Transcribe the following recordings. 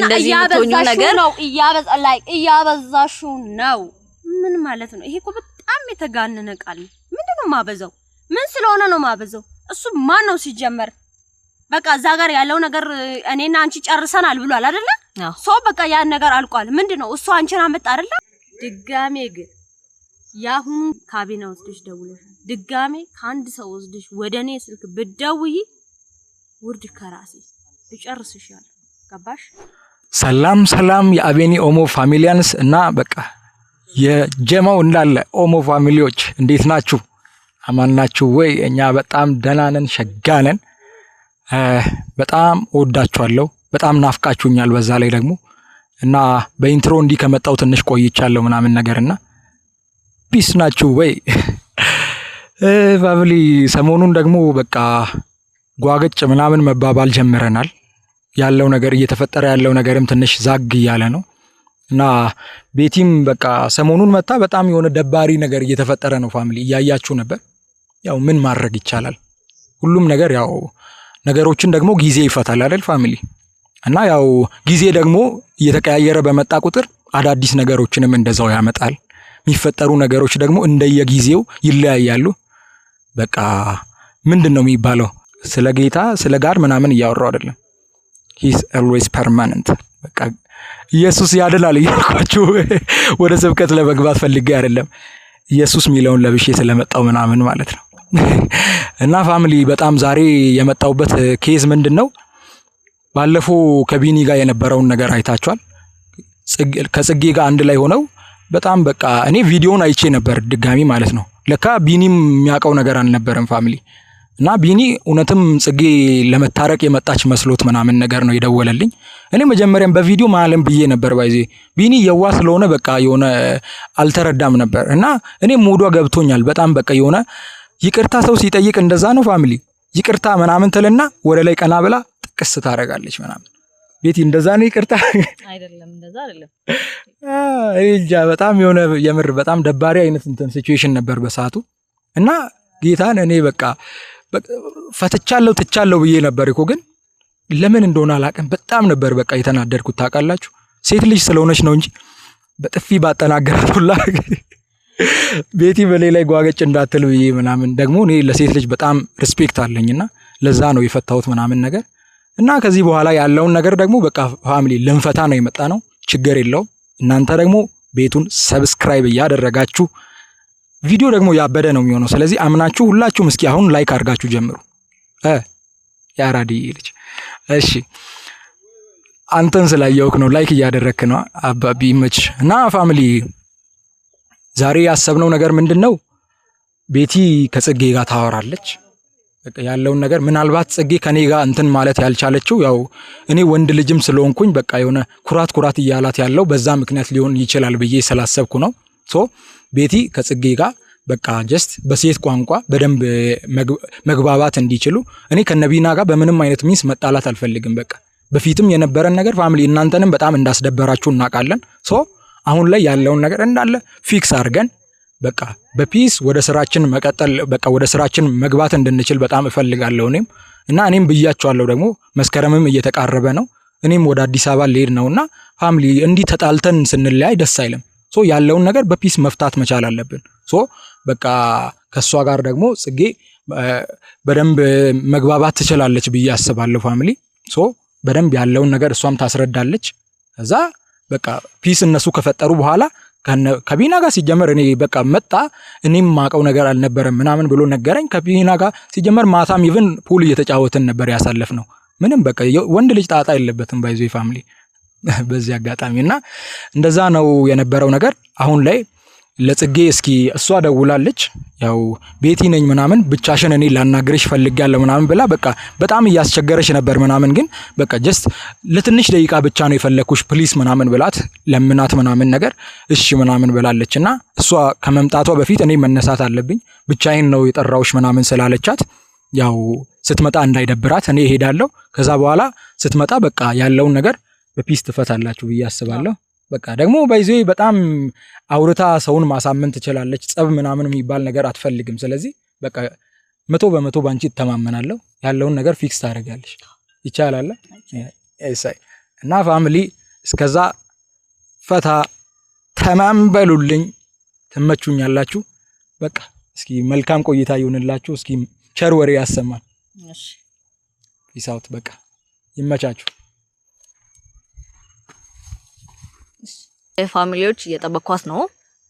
እንደዚህ የምትሆኚው ነገር ነው እያበዛሽው ነው ምን ማለት ነው ይሄ እኮ በጣም የተጋነነ ቃል ነው ምንድነው ማበዛው ምን ስለሆነ ነው ማበዛው እሱ ማን ነው ሲጀመር በቃ እዛ ጋር ያለው ነገር እኔና አንቺ ጨርሰናል ብሏል አይደለ ሶ በቃ ያን ነገር አልቋል ምንድነው እሱ አንቺን አመጣ አይደለ ድጋሜ ግን ያሁን ካቢና ወስደሽ ደውለሽ ድጋሜ ካንድ ሰው ወስደሽ ወደኔ ስልክ ብትደውይ ውርድ ከራሴ ይጨርስሻል ገባሽ ሰላም የአቤኒ ኦሞ ፋሚሊያንስ እና በቃ የጀማው እንዳለ ኦሞ ፋሚሊዎች እንዴት ናችሁ አማን ናችሁ ወይ እኛ በጣም ደህና ነን ሸጋ ነን በጣም ወዳችኋለሁ በጣም ናፍቃችሁኛል በዛ ላይ ደግሞ እና በኢንትሮ እንዲህ ከመጣው ትንሽ ቆይቻለሁ ምናምን ነገርና ፒስ ናችሁ ወይ ፋሚሊ ሰሞኑን ደግሞ በቃ ጓገጭ ምናምን መባባል ጀምረናል ያለው ነገር እየተፈጠረ ያለው ነገርም ትንሽ ዛግ ያለ ነው እና ቤቲም በቃ ሰሞኑን መጣ በጣም የሆነ ደባሪ ነገር እየተፈጠረ ነው ፋሚሊ እያያችሁ ነበር ያው ምን ማድረግ ይቻላል ሁሉም ነገር ያው ነገሮችን ደግሞ ጊዜ ይፈታል አይደል ፋሚሊ እና ያው ጊዜ ደግሞ እየተቀያየረ በመጣ ቁጥር አዳዲስ ነገሮችንም እንደዛው ያመጣል የሚፈጠሩ ነገሮች ደግሞ እንደየጊዜው ይለያያሉ በቃ ምንድነው የሚባለው ስለ ጌታ ስለ ጋር ምናምን እያወራው አይደለም he is always permanent በቃ ኢየሱስ ያድናል ይልኳችሁ ወደ ስብከት ለመግባት ፈልጌ አይደለም ኢየሱስ ሚለውን ለብሼ ስለመጣው ምናምን ማለት ነው እና ፋሚሊ በጣም ዛሬ የመጣውበት ኬዝ ምንድነው ባለፈው ከቢኒ ጋር የነበረውን ነገር አይታችኋል ከጽጌ ጋር አንድ ላይ ሆነው በጣም በቃ እኔ ቪዲዮውን አይቼ ነበር ድጋሚ ማለት ነው ለካ ቢኒም የሚያውቀው ነገር አልነበረም ፋሚሊ እና ቢኒ እውነትም ጽጌ ለመታረቅ የመጣች መስሎት ምናምን ነገር ነው የደወለልኝ እኔ መጀመሪያም በቪዲዮ ማለም ብዬ ነበር ባይዜ ቢኒ የዋ ስለሆነ በቃ የሆነ አልተረዳም ነበር እና እኔ ሞዷ ገብቶኛል በጣም በቃ የሆነ ይቅርታ ሰው ሲጠይቅ እንደዛ ነው ፋሚሊ ይቅርታ ምናምን ተለና ወደ ላይ ቀና ብላ ጥቅስ ታረጋለች ምናምን ቤቲ እንደዛ ነው ይቅርታ አይደለም እንደዛ አይደለም እጃ በጣም የሆነ የምር በጣም ደባሪ አይነት እንትን ሲቹዌሽን ነበር በሰዓቱ እና ጌታን እኔ በቃ ፈትቻለሁ ብዬ ነበር እኮ ግን ለምን እንደሆነ አላቀም በጣም ነበር በቃ የተናደድኩት ታውቃላችሁ ሴት ልጅ ስለሆነች ነው እንጂ በጥፊ ባጠናገራት ሁላ ቤቲ በሌላ ላይ ጓገጭ እንዳትል ብዬ ምናምን ደግሞ እኔ ለሴት ልጅ በጣም ሪስፔክት አለኝና ለዛ ነው የፈታሁት ምናምን ነገር እና ከዚህ በኋላ ያለውን ነገር ደግሞ በቃ ፋሚሊ ልንፈታ ነው የመጣ ነው ችግር የለው እናንተ ደግሞ ቤቱን ሰብስክራይብ ያደረጋችሁ ቪዲዮ ደግሞ ያበደ ነው የሚሆነው ስለዚህ አምናችሁ ሁላችሁም እስኪ አሁን ላይክ አድርጋችሁ ጀምሩ ያራዲ ልጅ እሺ አንተን ስላየውክ ነው ላይክ እያደረክ ነው አባቢ መች እና ፋሚሊ ዛሬ ያሰብነው ነገር ምንድነው ቤቲ ከጽጌ ጋር ታወራለች በቃ ያለውን ነገር ምናልባት ጽጌ ከኔ ጋር እንትን ማለት ያልቻለችው ያው እኔ ወንድ ልጅም ስለሆንኩኝ በቃ የሆነ ኩራት እያላት ያለው በዛ ምክንያት ሊሆን ይችላል ብዬ ስላሰብኩ ነው ሶ ቤቲ ከጽጌ ጋር በቃ ጀስት በሴት ቋንቋ በደንብ መግባባት እንዲችሉ እኔ ከነቢና ጋር በምንም አይነት ሚስ መጣላት አልፈልግም በቃ በፊትም የነበረን ነገር ፋሚሊ እናንተንም በጣም እንዳስደበራችሁ እናውቃለን ሶ አሁን ላይ ያለውን ነገር እንዳለ ፊክስ አድርገን በቃ በፒስ ወደ ስራችን መቀጠል በቃ ወደ ስራችን መግባት እንድንችል በጣም እፈልጋለሁ እኔም ብያቸዋለሁ ደግሞ መስከረምም እየተቃረበ ነው እኔም ወደ አዲስ አበባ ልሄድ ነውና ፋሚሊ እንዲህ ተጣልተን ስንለያይ ደስ አይልም ሶ ያለውን ነገር በፒስ መፍታት መቻል አለብን ሶ በቃ ከሷ ጋር ደግሞ ጽጌ በደንብ መግባባት ትችላለች ብዬ አስባለሁ ፋሚሊ ሶ በደንብ ያለውን ነገር እሷም ታስረዳለች ከዛ በቃ ፒስ እነሱ ከፈጠሩ በኋላ ከቢና ጋር ሲጀመር እኔ በቃ መጣ እኔም ማቀው ነገር አልነበረም ምናምን ብሎ ነገረኝ ከቢና ጋር ሲጀመር ማታም ኢቭን ፑል እየተጫወትን ነበር ያሳለፍነው ምንም በቃ ወንድ ልጅ ጣጣ የለበትም ባይዞ ፋሚሊ በዚህ አጋጣሚና እንደዛ ነው የነበረው ነገር አሁን ላይ ለጽጌ እስኪ እሷ ደውላለች ያው ቤቲ ነኝ ምናምን ብቻሽን እኔ ላናግርሽ ፈልጋለሁ ምናምን ብላ በቃ በጣም እያስቸገረሽ ነበር ምናምን ግን በቃ ጀስት ለትንሽ ደቂቃ ብቻ ነው የፈለኩሽ ፕሊስ ምናምን ብላት ለምናት ምናምን ነገር እሺ ምናምን ብላለችና እሷ ከመምጣቷ በፊት እኔ መነሳት አለብኝ ብቻዬን ነው የጠራውሽ ምናምን ስላለቻት ያው ስትመጣ እንዳይደብራት እኔ እሄዳለሁ ከዛ በኋላ ስትመጣ በቃ ያለውን ነገር በፒስ ትፈታላችሁ ብዬ አስባለሁ በቃ ደግሞ ባይዞ በጣም አውርታ ሰውን ማሳመን ትችላለች ጸብ ምናምን የሚባል ነገር አትፈልግም ስለዚህ በቃ 100% ባንቺ ተማመናለሁ ያለውን ነገር ፊክስ ታደርጋለሽ ይቻላል እሳይ እና ፋሚሊ እስከዛ ፈታ ተማምበሉልኝ ትመቹኛላችሁ በቃ እስኪ መልካም ቆይታ ይሁንላችሁ እስኪ ቸር ወሬ ያሰማን እሺ ፒስ አውት በቃ ይመቻችሁ ፋሚሊዎች እየጠበኳት ነው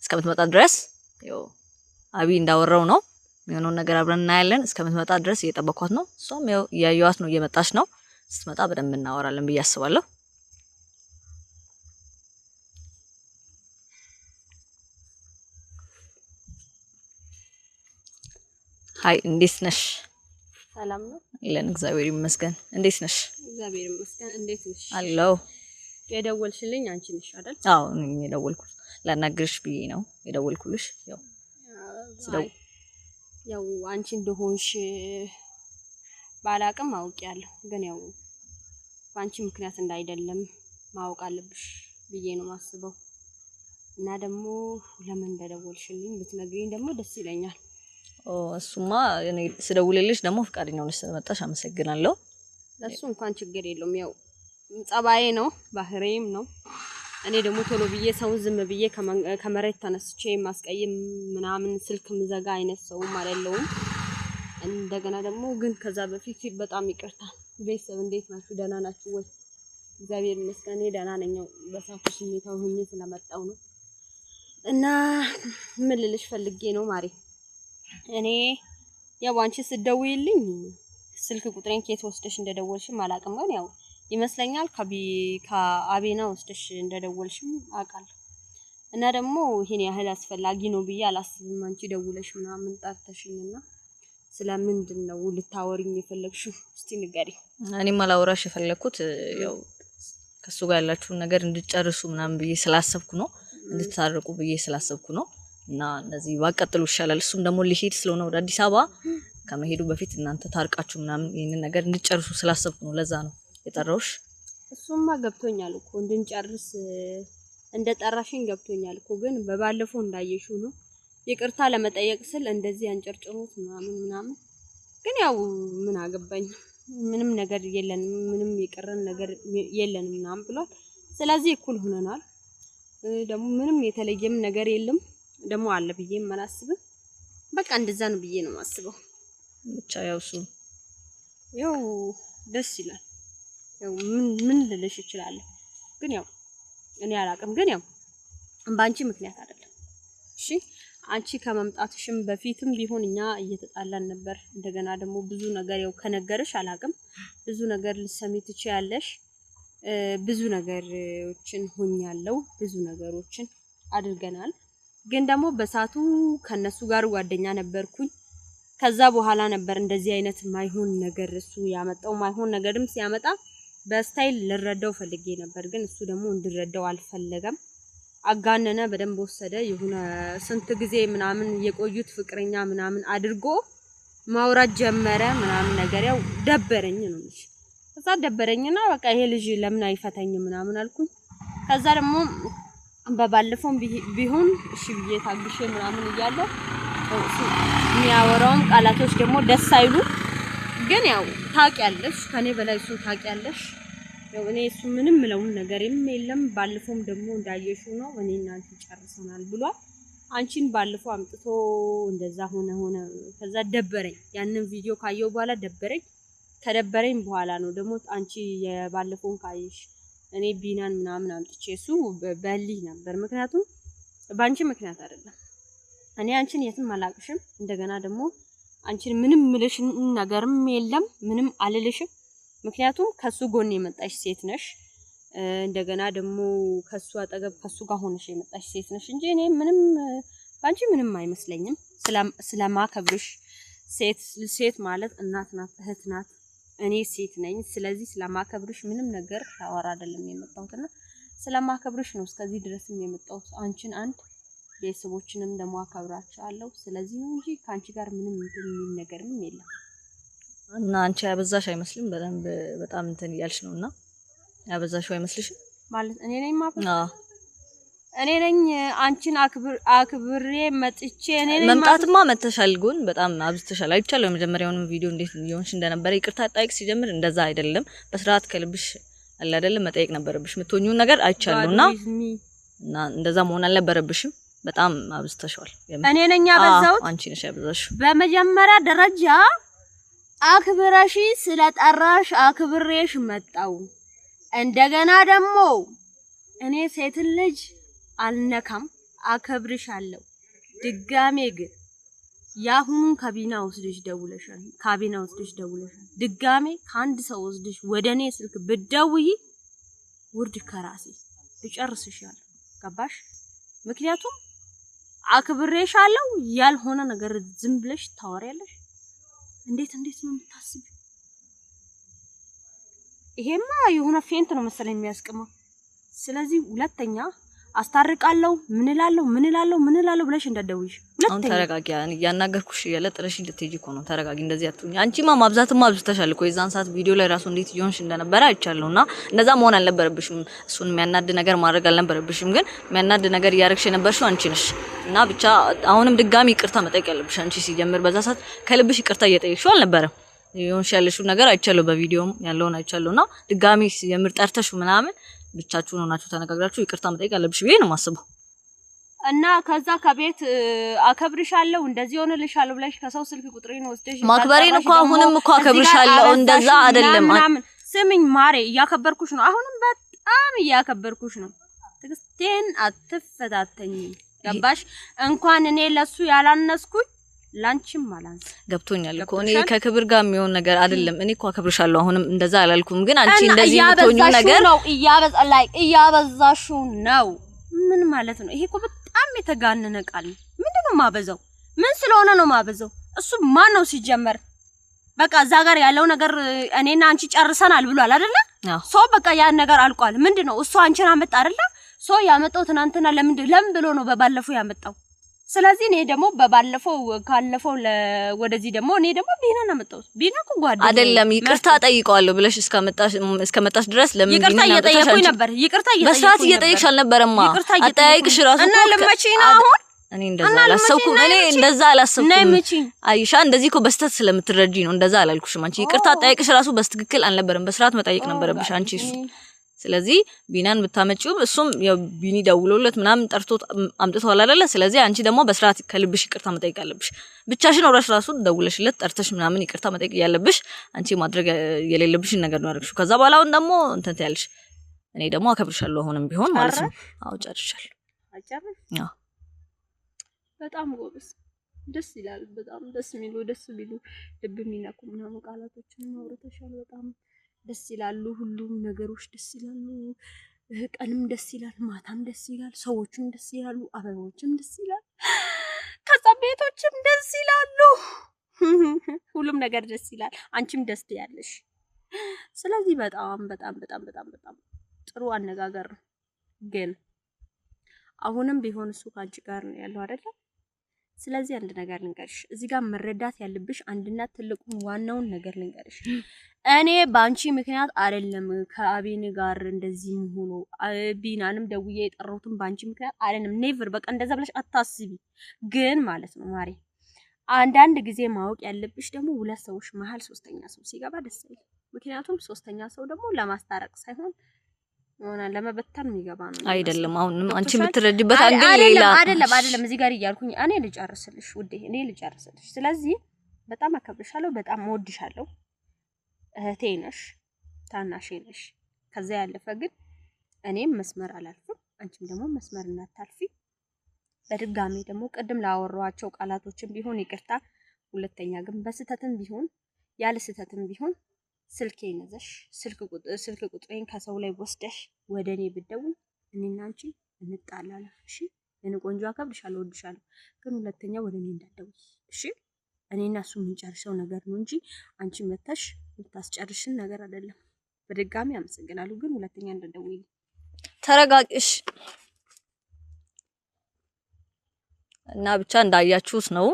እስከምትመጣ ድረስ ያው አቢ እንዳወራው ነው የሚሆነው ነገር አብረን እናያለን እስከምትመጣ ድረስ እየጠበኳት ነው ሶም ያው ያዩዋት ነው እየመጣች ነው ስትመጣ በደንብ እናወራለን ብዬ አስባለሁ ሃይ እንዴት ነሽ ሰላም ነው ይለን እግዚአብሔር ይመስገን እንዴት ነሽ እግዚአብሔር ይመስገን እንዴት ነሽ አለው የደወልሽልኝ አንቺ ነሽ አይደል አዎ እኔ የደወልኩት ላናግርሽ ብዬ ነው የደወልኩልሽ ያው አንቺ እንደሆንሽ ባላቅም አውቄያለሁ ግን ያው ባንቺ ምክንያት እንዳይደለም ማወቅ አለብሽ ብዬ ነው ማስበው እና ደግሞ ለምን እንደደወልሽልኝ ብትነግሪኝ ደግሞ ደስ ይለኛል እሱማ እኔ ስደውልልሽ ደግሞ ፍቃደኛ ሆነሽ ስለመጣሽ አመሰግናለሁ ለሱ እንኳን ችግር የለውም ያው ጸባዬ ነው ባህሪም ነው እኔ ደግሞ ቶሎ ብዬ ሰው ዝም ብዬ ከመሬት ተነስቼ ማስቀየም ምናምን ስልክ ምዘጋ አይነት ሰው አይደለሁም እንደገና ደግሞ ግን ከዛ በፊት በጣም ይቅርታ ቤተሰብ እንዴት ናችሁ ደህና ናችሁ ወይ እግዚአብሔር ይመስገን ደህና ነኝ በሳቱ ስሜታው ሆኜ ስለመጣው ነው እና ምን ልልሽ ፈልጌ ነው ማሪ እኔ ያው አንቺ ስትደውይልኝ ስልክ ቁጥሬን ከየት ወስደሽ እንደደወልሽም አላውቅም ግን ያው ይመስለኛል ከአቤና ወስደሽ እንደደወልሽም አውቃለሁ እና ደግሞ ይሄን ያህል አስፈላጊ ነው ብዬ አላስብም አንቺ ደውለሽ ምናምን ጠርተሽኝና ስለምንድን ነው ልታወሪኝ የፈለግሽው እስቲ ንገሪ እኔም አላወራሽ የፈለኩት ያው ከሱ ጋር ያላችሁን ነገር እንድትጨርሱ ምናምን ብዬ ስላሰብኩ ነው እንድታርቁ ብዬ ስላሰብኩ ነው እና እንደዚህ ባቀጥሉ ይሻላል እሱም ደግሞ ሊሄድ ስለሆነ ወደ አዲስ አበባ ከመሄዱ በፊት እናንተ ታርቃችሁ ምናምን ይሄንን ነገር እንድትጨርሱ ስላሰብኩ ነው ለዛ ነው የጠራውሽ እሱማ ገብቶኛል እኮ እንድንጨርስ እንደጠራሽኝ ገብቶኛል እኮ ግን በባለፈው እንዳየሽው ነው ይቅርታ ለመጠየቅ ስል እንደዚህ አንጨርጭሩት ምናምን ግን ያው ምን አገባኝ ምንም ነገር የለንም ምንም ይቀረን ነገር የለንም ምናምን ብሏል ስለዚህ እኩል ሆነናል ደግሞ ምንም የተለየም ነገር የለም ደግሞ አለ ብዬ ማላስብ በቃ እንደዛ ነው ብዬ ነው ማስበው ብቻ ያው እሱ ያው ደስ ይላል ያው ምን ልልሽ ይችላል ግን ያው እኔ አላቅም ግን ያው ባንቺ ምክንያት አይደለም እሺ አንቺ ከመምጣትሽም በፊትም ቢሆን እኛ እየተጣላን ነበር እንደገና ደግሞ ብዙ ነገር ያው ከነገርሽ አላቅም ብዙ ነገር ልሰሚ ትችያለሽ ብዙ ነገሮችን ሆኛለሁ ብዙ ነገሮችን አድርገናል ግን ደግሞ በሳቱ ከነሱ ጋር ጓደኛ ነበርኩኝ ከዛ በኋላ ነበር እንደዚህ አይነት ማይሆን ነገር እሱ ያመጣው ማይሆን ነገርም ሲያመጣ በስታይል ልረዳው ፈልጌ ነበር ግን እሱ ደግሞ እንድረዳው አልፈለገም አጋነነ በደንብ ወሰደ የሆነ ስንት ጊዜ ምናምን የቆዩት ፍቅረኛ ምናምን አድርጎ ማውራት ጀመረ ምናምን ነገር ያው ደበረኝ ነው እንጂ ከዛ ደበረኝና በቃ ይሄ ልጅ ለምን አይፈታኝ ምናምን አልኩኝ ከዛ ደግሞ በባለፈው ቢሆን እሺ ብዬ ታግሼ ምናምን እያለሁ የሚያወራውም ቃላቶች ደግሞ ደስ አይሉ ግን ያው ታውቂያለሽ ከኔ በላይ እሱ ታውቂያለሽ ያው እኔ እሱ ምንም ምለውም ነገርም የለም ባለፈውም ደግሞ እንዳየሽው ነው እኔና አንቺ ጨርሰናል ብሏል አንቺን ባለፈው አምጥቶ እንደዛ ሆነ ከዛ ደበረኝ ያንን ቪዲዮ ካየው በኋላ ደበረኝ ከደበረኝ በኋላ ነው ደግሞ አንቺ የባለፈውን ካየሽ እኔ ቢናን ምናምን አምጥቼ እሱ በልይ ነበር ምክንያቱም ባንቺ ምክንያት አይደለም እኔ አንቺን የትም አላቅሽም እንደገና ደግሞ አንቺን ምንም ምልሽ ነገርም የለም ምንም አልልሽም ምክንያቱም ከሱ ጎን የመጣሽ ሴት ነሽ እንደገና ደግሞ ከሱ አጠገብ ከሱ ጋር ሆነሽ የመጣሽ ሴት ነሽ እንጂ እኔ ምንም ባንቺ ምንም አይመስለኝም ስለማከብርሽ ሴት ማለት እናት ናት እህት ናት እኔ ሴት ነኝ ስለዚህ ስለማከብርሽ ምንም ነገር ታወራ አይደለም የመጣሁትና ስለማከብርሽ ነው እስከዚህ ድረስም የመጣሁት አንቺን አንድ ቤተሰቦችንም ደግሞ አከብራቸዋለሁ ስለዚህ ነው እንጂ ካንቺ ጋር ምንም ነገርም የለም እና አንቺ ያበዛሽ አይመስልም በጣም እንትን ይያልሽ ነውና ያበዛሽው አይመስልሽም ማለት እኔ ነኝ እኔ ነኝ አንቺን አክብሬ መጥቼ እኔ ነኝ መምጣትማ መተሻል ግን በጣም አብዝተሻል አይቻለሁ የመጀመሪያውን ቪዲዮ እንዴት ይሆንሽ እንደነበረ ይቅርታ ጠይቅ ሲጀምር እንደዛ አይደለም በስርዓት ከልብሽ አለ አይደለ መጠየቅ ነበረብሽ። የምትሆኚውን ነገር አይቻለሁና እና እንደዛ መሆን አልነበረብሽም። በጣም አብዝተሽዋል። እኔ ነኝ ያበዛሁት? አንቺ ነሽ ያበዛሽው። በመጀመሪያ ደረጃ አክብረሽ ስለጠራሽ አክብሬሽ መጣው። እንደገና ደግሞ እኔ ሴት ልጅ አልነካም፣ አከብርሻለሁ። ድጋሜ ግን ያሁን ካቢና ወስደሽ ደውለሻል፣ ድጋሜ ከአንድ ሰው ወስደሽ ወደኔ ስልክ ብትደውይ ውርድ ከራሴ እጨርስሻለሁ። ገባሽ? ምክንያቱም አክብሬሻለሁ። ያልሆነ ነገር ዝም ብለሽ ታወሪያለሽ። እንዴት ነው የምታስቢው? ይሄማ የሆነ ፌንት ነው መሰለኝ የሚያስቀመው። ስለዚህ ሁለተኛ አስታርቃለሁ ምን እላለሁ ብለሽ እንዳትደውይሽ። አሁን ተረጋጊ። ያናገርኩሽ እያለ ጥረሽኝ ልትሄጂ እኮ ነው። ተረጋጊ። እንደዚህ አትሁኝ። አንቺማ ማብዛትማ አብዝተሻል እኮ። የዛን ሰዓት ቪዲዮ ላይ ራሱ እንዴት ይሆንሽ እንደነበረ አይቻለሁና እንደዛ መሆን አልነበረብሽም። እሱን የሚያናድ ነገር ማድረግ አልነበረብሽም። ግን የሚያናድ ነገር እያደረግሽ የነበርሽው አንቺ ነሽ። እና ብቻ አሁንም ድጋሚ ይቅርታ መጠየቅ ያለብሽ አንቺ። ሲጀምር በዛ ሰዓት ከልብሽ ይቅርታ እየጠየቅሽው አልነበረም። ይሆንሽ ያለሽው ነገር አይቻለሁ፣ በቪዲዮም ያለውን አይቻለሁና ድጋሚ የምር ጠርተሽ ምናምን ብቻችሁን ሆናችሁ ተነጋግራችሁ ይቅርታ መጠየቅ አለብሽ ብዬ ነው የማስበው። እና ከዛ ከቤት አከብርሻለሁ እንደዚህ ሆነልሻለሁ ብለሽ ከሰው ስልክ ቁጥሬን ወስደሽ ማክበሬን እኮ አሁንም እኮ አከብርሻለሁ እንደዛ አይደለም። ስሚኝ ማሬ፣ እያከበርኩሽ ነው። አሁንም በጣም እያከበርኩሽ ነው። ትግስቴን አትፈታተኝ። ገባሽ? እንኳን እኔ ለሱ ያላነስኩኝ ላንቺም አላንስ። ገብቶኛል እኮ እኔ ከክብር ጋር የሚሆን ነገር አይደለም። እኔ እኮ አከብርሻለሁ አሁንም እንደዛ አላልኩም። ግን አንቺ እንደዚህ የምትሆኚው ነገር ነው እያበዛሽው ነው። ምን ማለት ነው? ይሄ እኮ በጣም የተጋነነ ቃል ነው። ምንድነው ማበዛው? ምን ስለሆነ ነው ማበዛው? እሱ ማን ነው ሲጀመር? በቃ እዛ ጋር ያለው ነገር እኔና አንቺ ጨርሰናል ብሏል አይደለ? ሶ በቃ ያን ነገር አልቋል። ምንድነው እሱ አንቺን አመጣ አይደለ? ሶ ያመጣው ትናንትና ለምን ብሎ ነው በባለፈው ያመጣው? ስለዚህ እኔ ደግሞ በባለፈው ካለፈው ወደዚህ ደግሞ እኔ ደግሞ ቢናን አመጣው። ቢና እኮ ጓደኛዬ አይደለም። ይቅርታ ጠይቀዋለሁ ብለሽ እስከመጣሽ ድረስ ለምን ይቅርታ እየጠየቅኩኝ ነበር። በስርዓት እየጠየቅሽ አልነበረማ? አጠያይቅሽ ራሱ እና ለመቼና አሁን እኔ እንደዛ አላሰብኩም። አይሻ እንደዚህ እኮ በስተት ስለምትረጂ ነው እንደዛ አላልኩሽም። አንቺ ይቅርታ አጠያይቅሽ ራሱ በስትክክል አልነበረም። በስርዓት መጠየቅ ነበረብሽ አንቺ እሱ። ስለዚህ ቢናን ብታመጪው እሱም ያው ቢኒ ደውሎለት ምናምን ጠርቶት አምጥቷል አይደለ? ስለዚህ አንቺ ደግሞ በስርዓት ከልብሽ ይቅርታ መጠየቅ ያለብሽ። ብቻሽን ወራሽ ራሱ ደውለሽለት ጠርተሽ ምናምን ይቅርታ መጠየቅ ያለብሽ አንቺ። ማድረግ የሌለብሽን ነገር ነው ያደረግሽው። ከዛ በኋላ አሁን ደግሞ እንትን ትያለሽ። እኔ ደግሞ አከብርሻለሁ አሁንም ቢሆን ማለት ነው። አዎ ጨርሻለሁ። አዎ በጣም ጎበዝ። ደስ ይላል። በጣም ደስ ቢሉ ልብ የሚነኩ ምናምን ቃላቶችን ማውረተሻል። በጣም ደስ ይላሉ። ሁሉም ነገሮች ደስ ይላሉ። ቀንም ደስ ይላል፣ ማታም ደስ ይላል፣ ሰዎችም ደስ ይላሉ፣ አበቦችም ደስ ይላል፣ ከዛ ቤቶችም ደስ ይላሉ። ሁሉም ነገር ደስ ይላል። አንቺም ደስ ያለሽ። ስለዚህ በጣም በጣም በጣም በጣም በጣም ጥሩ አነጋገር ነው። ግን አሁንም ቢሆን እሱ ካንቺ ጋር ነው ያለው አይደል? ስለዚህ አንድ ነገር ልንገርሽ፣ እዚህ ጋር መረዳት ያለብሽ አንድና ትልቁን ዋናውን ነገር ልንገርሽ። እኔ ባንቺ ምክንያት አይደለም ከአቤን ጋር እንደዚህ ሆኖ ቢናንም ደውዬ የጠራሁትን ባንቺ ምክንያት አይደለም። ኔቨር በቃ እንደዛ ብለሽ አታስቢ። ግን ማለት ነው ማሪ፣ አንዳንድ ጊዜ ማወቅ ያለብሽ ደግሞ ሁለት ሰዎች መሀል ሶስተኛ ሰው ሲገባ ደስ አይልም። ምክንያቱም ሶስተኛ ሰው ደግሞ ለማስታረቅ ሳይሆን ሆነ ለመበተን የሚገባ ነው አይደለም። አሁንም አንቺ የምትረጅበት አንግል ሌላ አይደለም። እዚህ ጋር እያልኩኝ እኔ ልጨርስልሽ ውዴ፣ እኔ ልጨርስልሽ። ስለዚህ በጣም አከብርሻለሁ፣ በጣም እወድሻለሁ። እህቴ ነሽ፣ ታናሼ ነሽ። ከዛ ያለፈ ግን እኔም መስመር አላልፍም፣ አንቺም ደግሞ መስመር እናታልፊ። በድጋሚ ደግሞ ቅድም ላወራኋቸው ቃላቶችን ቢሆን ይቅርታ። ሁለተኛ ግን በስተትም ቢሆን ያለ ስተትም ቢሆን ስልኬን ይዘሽ ስልክ ቁጥሬን ከሰው ላይ ወስደሽ ወደኔ ብትደውይ እኔና አንቺ እንጣላለን። እሺ? እኔ ቆንጆ አከብርሻለሁ፣ እወድሻለሁ። ግን ሁለተኛ ወደኔ እንዳትደውይ እሺ? እኔና እሱ የምንጨርሰው ነገር ነው እንጂ አንቺ መተሽ የምታስጨርሽን ነገር አይደለም። በድጋሚ አመሰግናለሁ፣ ግን ሁለተኛ እንዳትደውይ። ተረጋግሽ እና ብቻ እንዳያችሁት ነው።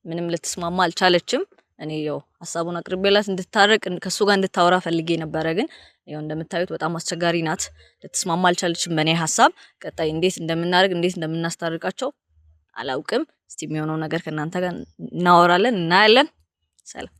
ምንም ልትስማማ አልቻለችም። እኔ ያው ሐሳቡን አቅርቤላት እንድታረቅ ከሱ ጋር እንድታወራ ፈልጌ ነበረ። ግን ያው እንደምታዩት በጣም አስቸጋሪ ናት። ልትስማማ አልቻለችም በእኔ ሐሳብ። ቀጣይ እንዴት እንደምናደርግ እንዴት እንደምናስታርቃቸው አላውቅም። እስቲ የሚሆነው ነገር ከእናንተ ጋር እናወራለን፣ እናያለን። ሰላም።